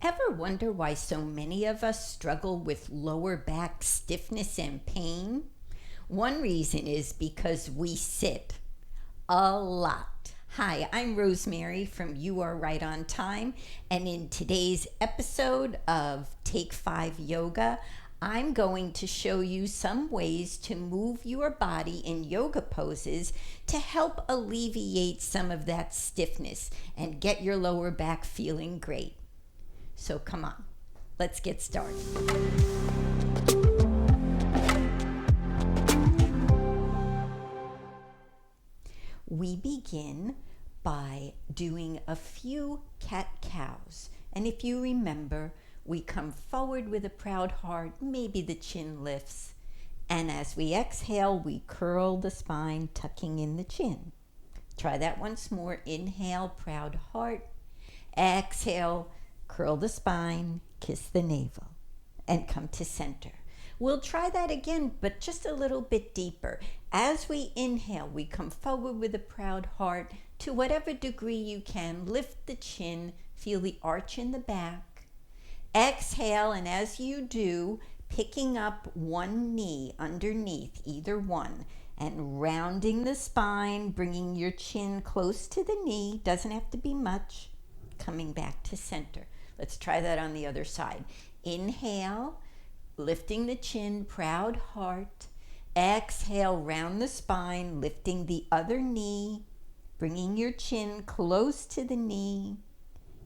Ever wonder why so many of us struggle with lower back stiffness and pain? One reason is because we sit a lot. Hi, I'm Rosemary from You Are Right on Time, and in today's episode of Take 5 Yoga, I'm going to show you some ways to move your body in yoga poses to help alleviate some of that stiffness and get your lower back feeling great. So come on, let's get started. We begin by doing a few cat-cows. And if you remember, we come forward with a proud heart, maybe the chin lifts. And as we exhale, we curl the spine, tucking in the chin. Try that once more. Inhale, proud heart. Exhale, curl the spine, kiss the navel, and come to center. We'll try that again, but just a little bit deeper. As we inhale, we come forward with a proud heart. To whatever degree you can, lift the chin, feel the arch in the back. Exhale, and as you do, picking up one knee underneath, either one, and rounding the spine, bringing your chin close to the knee, doesn't have to be much, coming back to center. Let's try that on the other side. Inhale, lifting the chin, proud heart. Exhale, round the spine, lifting the other knee, bringing your chin close to the knee,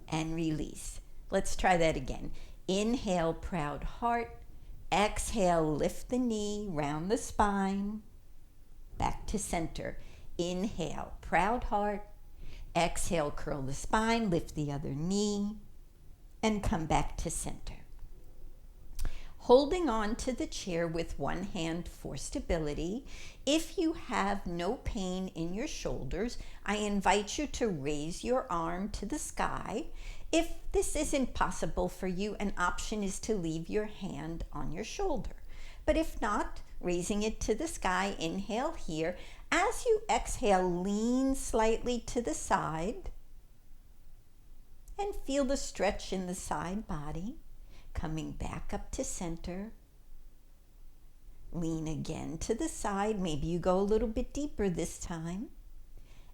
and release. Let's try that again. Inhale, proud heart. Exhale, lift the knee, round the spine, back to center. Inhale, proud heart. Exhale, curl the spine, lift the other knee, and come back to center. Holding on to the chair with one hand for stability. If you have no pain in your shoulders, I invite you to raise your arm to the sky. If this isn't possible for you, an option is to leave your hand on your shoulder. But if not, raising it to the sky, inhale here. As you exhale, lean slightly to the side and feel the stretch in the side body. Coming back up to center. Lean again to the side. Maybe you go a little bit deeper this time.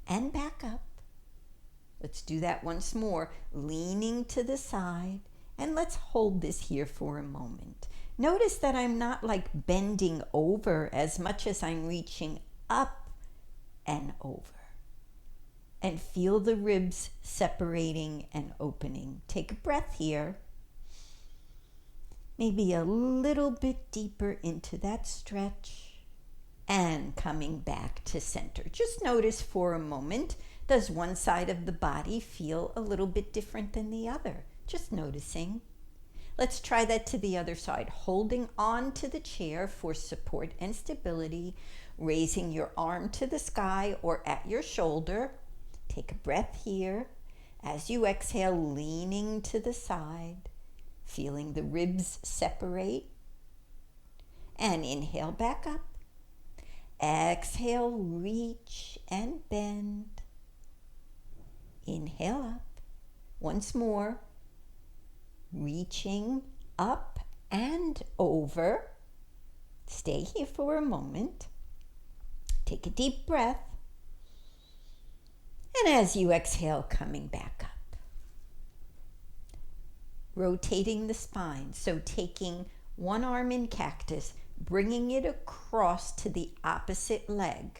And back up. Let's do that once more. Leaning to the side. And let's hold this here for a moment. Notice that I'm not like bending over as much as I'm reaching up and over. And feel the ribs separating and opening. Take a breath here. Maybe a little bit deeper into that stretch and coming back to center. Just notice for a moment, does one side of the body feel a little bit different than the other? Just noticing. Let's try that to the other side. Holding on to the chair for support and stability, raising your arm to the sky or at your shoulder. Take a breath here. As you exhale, leaning to the side. Feeling the ribs separate. And inhale back up. Exhale, reach and bend. Inhale up. Once more. Reaching up and over. Stay here for a moment. Take a deep breath. And as you exhale, coming back up. Rotating the spine, so taking one arm in cactus, bringing it across to the opposite leg.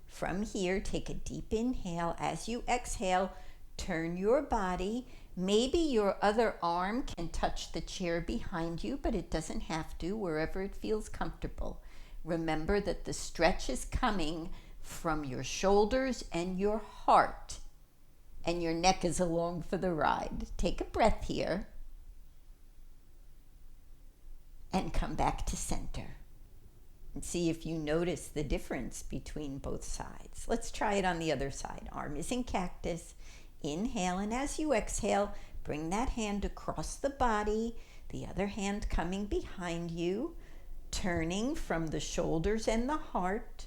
From here, take a deep inhale. As you exhale, turn your body. Maybe your other arm can touch the chair behind you, but it doesn't have to, wherever it feels comfortable. Remember that the stretch is coming from your shoulders and your heart, and your neck is along for the ride. Take a breath here. And come back to center. And see if you notice the difference between both sides. Let's try it on the other side. Arm is in cactus. Inhale, and as you exhale, bring that hand across the body, the other hand coming behind you, turning from the shoulders and the heart,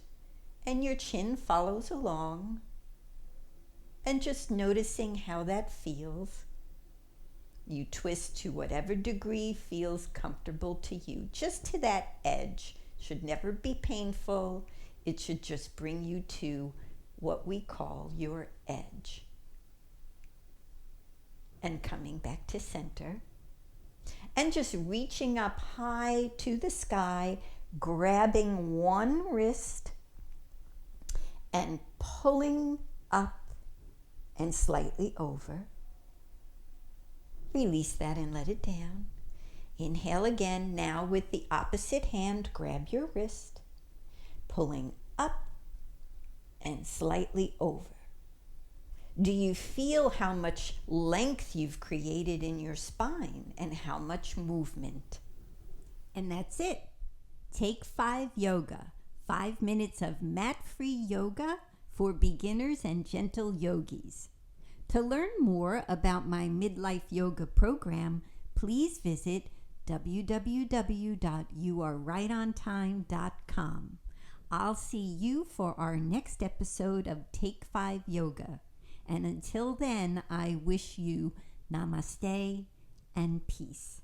and your chin follows along. And just noticing how that feels. You twist to whatever degree feels comfortable to you, just to that edge. Should never be painful. It should just bring you to what we call your edge. And coming back to center. And just reaching up high to the sky, grabbing one wrist and pulling up and slightly over. Release that and let it down. Inhale again. Now with the opposite hand, grab your wrist, pulling up and slightly over. Do you feel how much length you've created in your spine and how much movement? And that's it. Take 5 yoga. 5 minutes of mat-free yoga for beginners and gentle yogis. To learn more about my midlife yoga program, please visit www.youarerightontime.com. I'll see you for our next episode of Take 5 Yoga. And until then, I wish you namaste and peace.